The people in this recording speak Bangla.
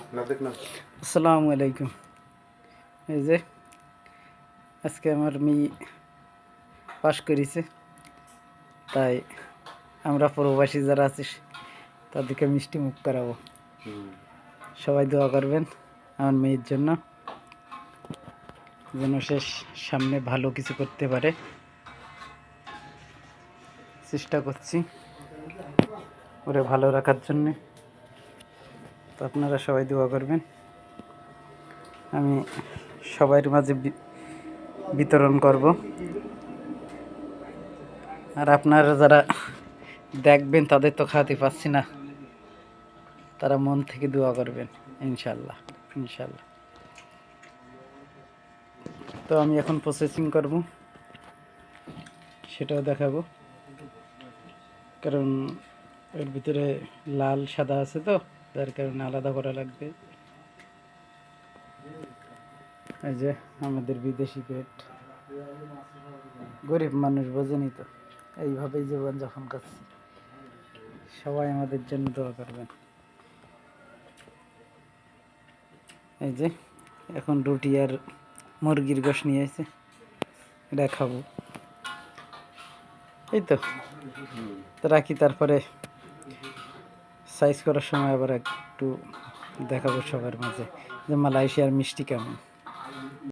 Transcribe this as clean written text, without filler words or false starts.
আসসালামু আলাইকুম। এই যে আজকে আমার মেয়ে পাশ করেছে, তাই আমরা প্রবাসী যারা আছি তাদেরকে মিষ্টি মুখ করাবো। সবাই দোয়া করবেন আমার মেয়ের জন্য, যেন সে সামনে ভালো কিছু করতে পারে। চেষ্টা করছি ওরে ভালো রাখার জন্যে, তো আপনারা সবাই দোয়া করবেন। আমি সবার মাঝে বিতরণ করব, আর আপনারা যারা দেখবেন তাদের তো খাওয়াতে পারছি না, তারা মন থেকে দোয়া করবেন ইনশাল্লাহ ইনশাল্লাহ। তো আমি এখন প্রসেসিং করব, সেটাও দেখাবো, কারণ এর ভিতরে লাল সাদা আছে, তো যার কারণে আলাদা করা লাগবে। এই যে আমাদের বিদেশি পেট, গরিব মানুষ বোঝেনি তো, এইভাবেই জীবনযাপন করছি। সবাই আমাদের জন্য দোয়া করবেন। এই যে এখন রুটি আর মুরগির গোশ নিয়ে এসে এটা খাবো, এই তো রাখি। তারপরে সাইজ করার সময় আবার একটু দেখাবো সবার মাঝে যে মালয়েশিয়ার মিষ্টি কেমন।